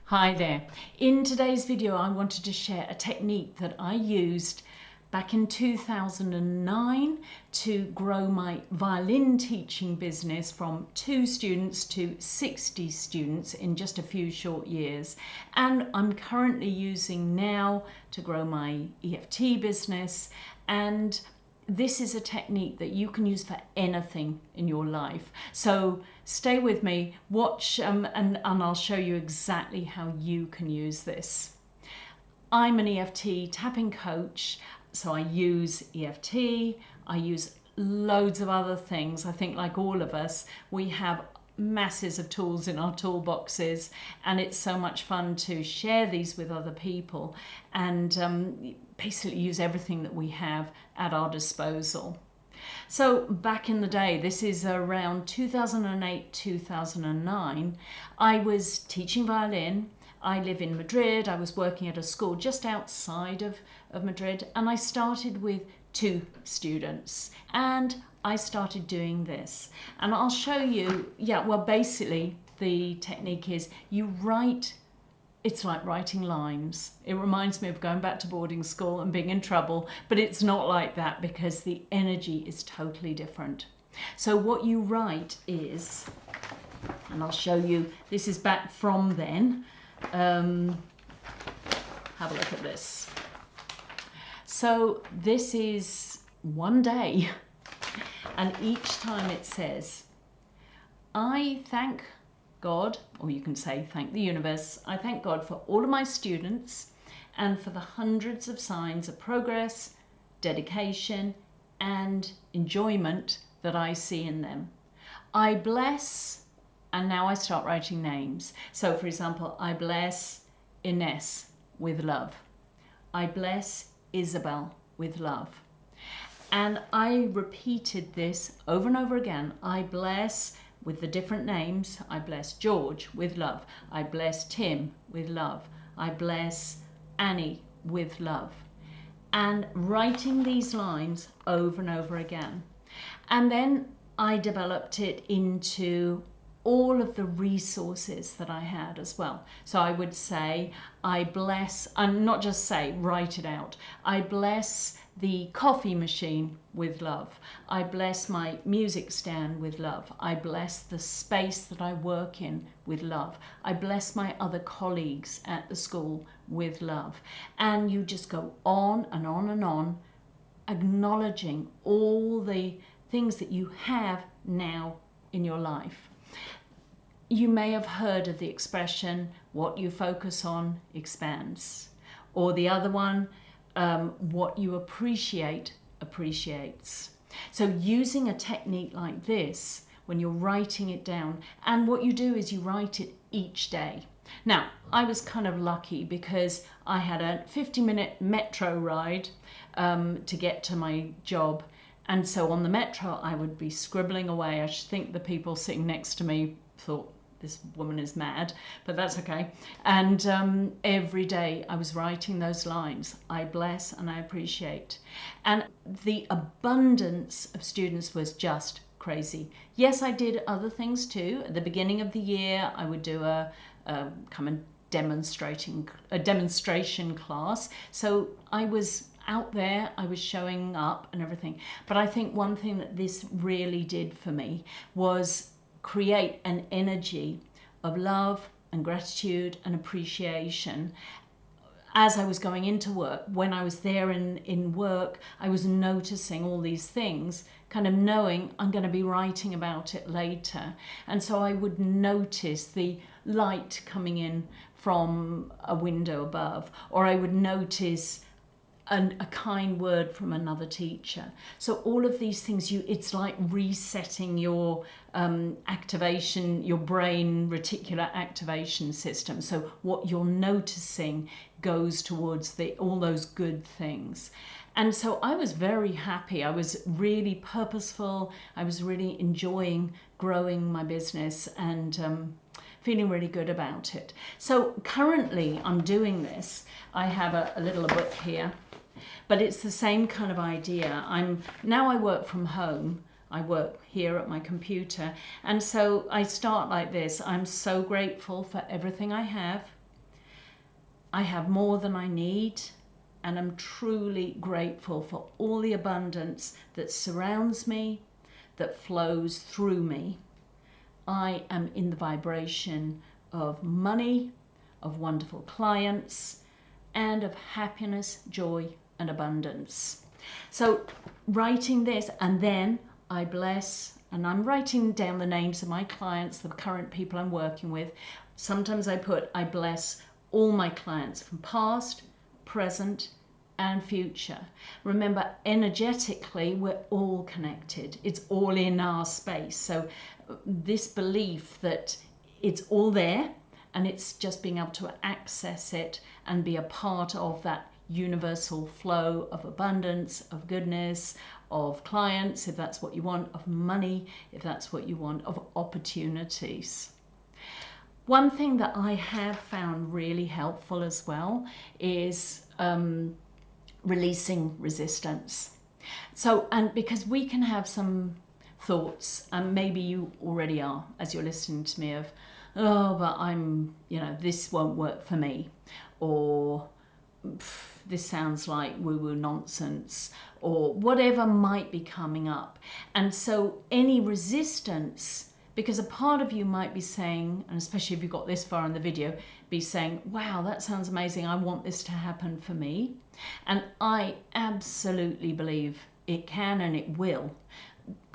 Hi there. In today's video I wanted to share a technique that I used back in 2009 to grow my violin teaching business from 2 students to 60 students in just a few short years, and I'm currently using now to grow my EFT business. And this is a technique that you can use for anything in your life. So stay with me, watch, and I'll show you exactly how you can use this. I'm an EFT tapping coach, so I use EFT, I use loads of other things. I think like all of us, we have masses of tools in our toolboxes, and it's so much fun to share these with other people and basically use everything that we have at our disposal. So back in the day, this is around 2008, 2009, I was teaching violin. I live in Madrid. I was working at a school just outside of Madrid, and I started with 2 students, and I started doing this. And I'll show you, basically the technique is you write. It's like writing lines. It reminds me of going back to boarding school and being in trouble, but it's not like that because the energy is totally different. So what you write is, and I'll show you, this is back from then. Have a look at this. So this is one day, and each time it says, I thank God, or you can say thank the universe. I thank God for all of my students and for the hundreds of signs of progress, dedication, and enjoyment that I see in them. I bless, and now I start writing names. So for example, I bless Ines with love. I bless Isabel with love. And I repeated this over and over again. I bless, with the different names, I bless George with love. I bless Tim with love. I bless Annie with love. And writing these lines over and over again. And then I developed it into all of the resources that I had as well. So I would say, I bless, and not just say, write it out. I bless the coffee machine with love. I bless my music stand with love. I bless the space that I work in with love. I bless my other colleagues at the school with love. And you just go on and on and on, acknowledging all the things that you have now in your life. You may have heard of the expression, what you focus on expands. Or the other one, what you appreciate appreciates. So using a technique like this, when you're writing it down, and what you do is you write it each day. Now, I was kind of lucky because I had a 50-minute metro ride to get to my job. And so on the metro, I would be scribbling away. I should think the people sitting next to me thought, this woman is mad, but that's okay. And every day I was writing those lines. I bless and I appreciate. And the abundance of students was just crazy. Yes, I did other things too. At the beginning of the year, I would do a demonstration class. So I was out there, I was showing up and everything. But I think one thing that this really did for me was create an energy of love and gratitude and appreciation as I was going into work. When I was there in work, I was noticing all these things, kind of knowing I'm going to be writing about it later. And so I would notice the light coming in from a window above, or I would notice a kind word from another teacher. So all of these things, it's like resetting your activation, your brain reticular activation system. So what you're noticing goes towards all those good things. And so I was very happy. I was really purposeful. I was really enjoying growing my business and feeling really good about it. So currently I'm doing this. I have a little book here, but it's the same kind of idea. Now I work from home. I work here at my computer. And so I start like this. I'm so grateful for everything I have. I have more than I need, and I'm truly grateful for all the abundance that surrounds me, that flows through me. I am in the vibration of money, of wonderful clients, and of happiness, joy, and abundance. So writing this, and then I bless, and I'm writing down the names of my clients, the current people I'm working with. Sometimes I put, I bless all my clients from past, present, and future. Remember, energetically, we're all connected. It's all in our space. So this belief that it's all there, and it's just being able to access it and be a part of that universal flow of abundance, of goodness, of clients, if that's what you want, of money, if that's what you want, of opportunities. One thing that I have found really helpful as well is releasing resistance. So, and because we can have some thoughts, and maybe you already are as you're listening to me, of, oh, but I'm, this won't work for me, or this sounds like woo-woo nonsense, or whatever might be coming up. And so any resistance, because a part of you might be saying, and especially if you got this far in the video, be saying, wow, that sounds amazing, I want this to happen for me. And I absolutely believe it can and it will.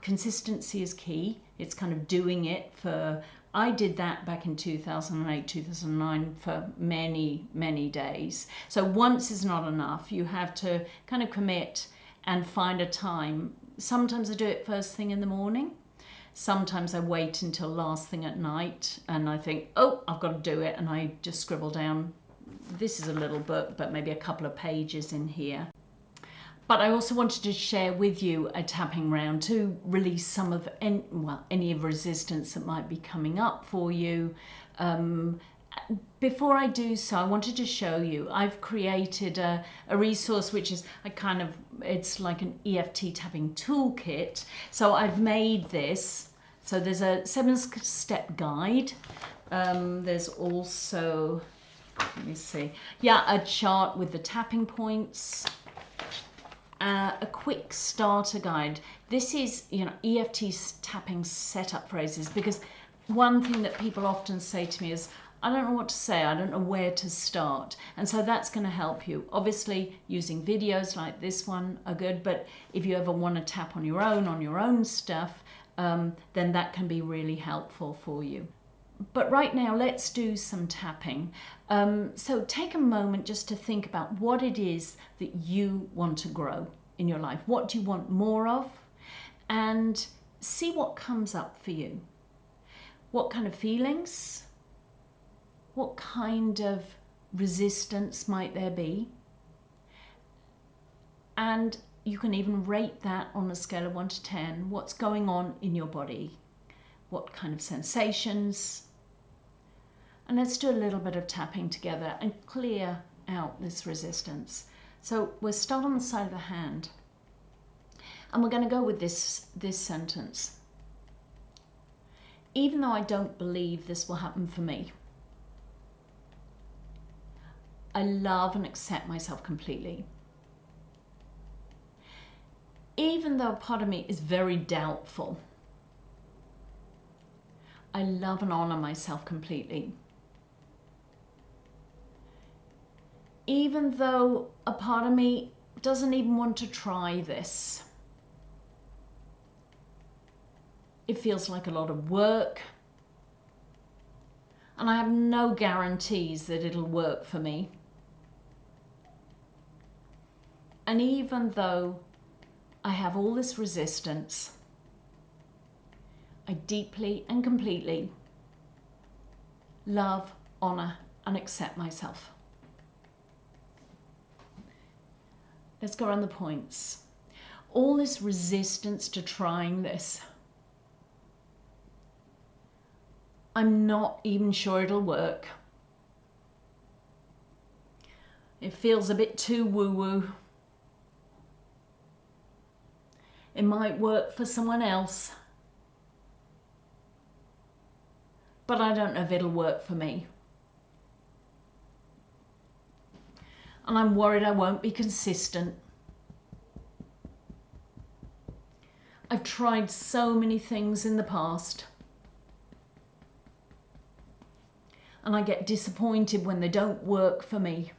Consistency is key. It's kind of doing it for, I did that back in 2008, 2009 for many, many days. So once is not enough. You have to kind of commit and find a time. Sometimes I do it first thing in the morning. Sometimes I wait until last thing at night and I think, oh, I've got to do it. And I just scribble down, this is a little book, but maybe a couple of pages in here. But I also wanted to share with you a tapping round to release some of any resistance that might be coming up for you. Before I do so, I wanted to show you, I've created a resource which is it's like an EFT Tapping Toolkit. So I've made this. So there's a 7-step guide. There's also, let me see, a chart with the tapping points. A quick starter guide. This is, EFT tapping setup phrases, because one thing that people often say to me is, I don't know what to say, I don't know where to start. And so that's going to help you. Obviously, using videos like this one are good, but if you ever want to tap on your own stuff, then that can be really helpful for you. But right now, let's do some tapping. So take a moment just to think about what it is that you want to grow in your life. What do you want more of? And see what comes up for you. What kind of feelings? What kind of resistance might there be? And you can even rate that on a scale of 1 to 10. What's going on in your body? What kind of sensations? And let's do a little bit of tapping together and clear out this resistance. So we'll start on the side of the hand. And we're going to go with this sentence. Even though I don't believe this will happen for me, I love and accept myself completely. Even though a part of me is very doubtful, I love and honor myself completely. Even though a part of me doesn't even want to try this, it feels like a lot of work, and I have no guarantees that it'll work for me. And even though I have all this resistance, I deeply and completely love, honor, and accept myself. Let's go around the points. All this resistance to trying this, I'm not even sure it'll work. It feels a bit too woo-woo. It might work for someone else, but I don't know if it'll work for me. and I'm worried I won't be consistent. I've tried so many things in the past, and I get disappointed when they don't work for me.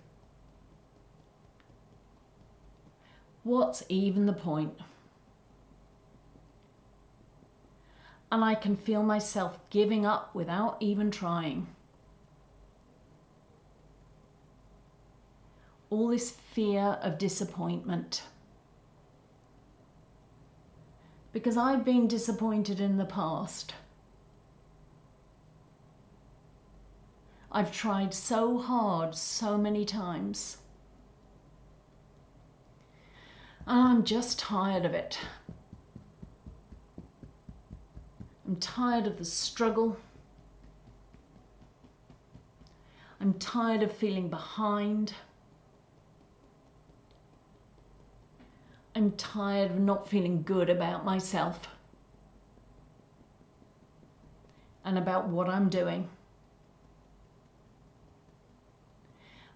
What's even the point? And I can feel myself giving up without even trying. All this fear of disappointment. Because I've been disappointed in the past. I've tried so hard so many times. And I'm just tired of it. I'm tired of the struggle. I'm tired of feeling behind. I'm tired of not feeling good about myself and about what I'm doing.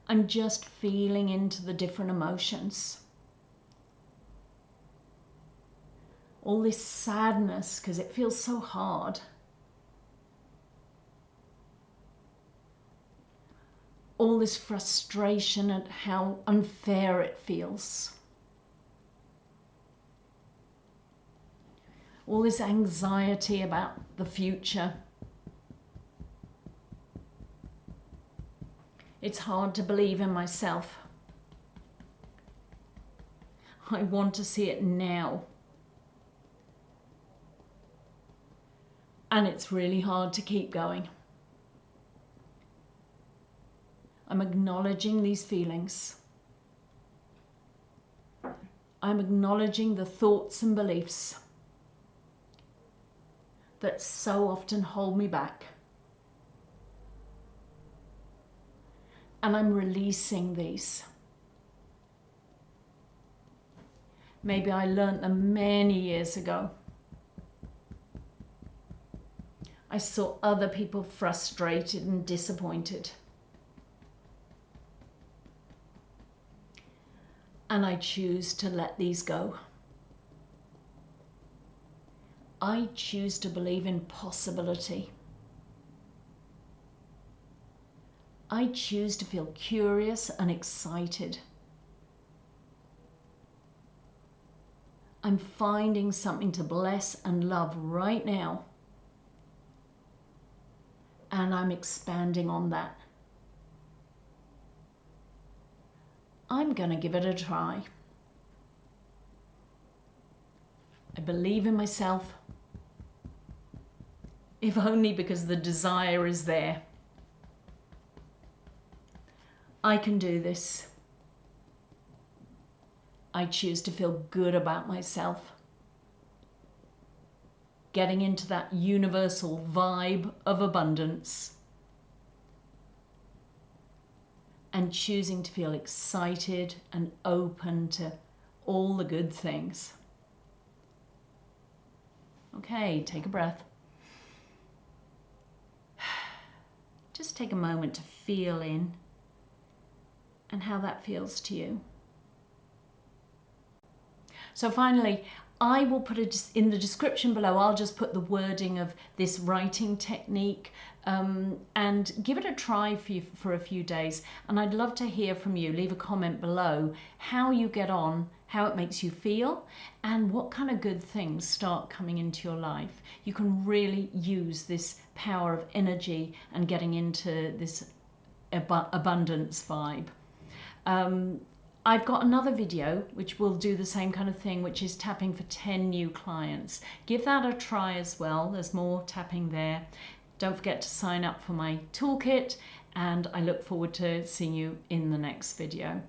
I'm just feeling into the different emotions. All this sadness because it feels so hard. All this frustration at how unfair it feels. All this anxiety about the future. It's hard to believe in myself. I want to see it now. And it's really hard to keep going. I'm acknowledging these feelings. I'm acknowledging the thoughts and beliefs that so often hold me back. And I'm releasing these. Maybe I learned them many years ago. I saw other people frustrated and disappointed. And I choose to let these go. I choose to believe in possibility. I choose to feel curious and excited. I'm finding something to bless and love right now. And I'm expanding on that. I'm going to give it a try. I believe in myself, if only because the desire is there. I can do this. I choose to feel good about myself. Getting into that universal vibe of abundance. And choosing to feel excited and open to all the good things. Okay, take a breath. Just take a moment to feel in and how that feels to you. So finally, I will put it in the description below. I'll just put the wording of this writing technique and give it a try for a few days. And I'd love to hear from you. Leave a comment below how you get on, how it makes you feel, and what kind of good things start coming into your life. You can really use this power of energy and getting into this abundance vibe. I've got another video which will do the same kind of thing, which is tapping for 10 new clients. Give that a try as well. There's more tapping there. Don't forget to sign up for my toolkit, and I look forward to seeing you in the next video.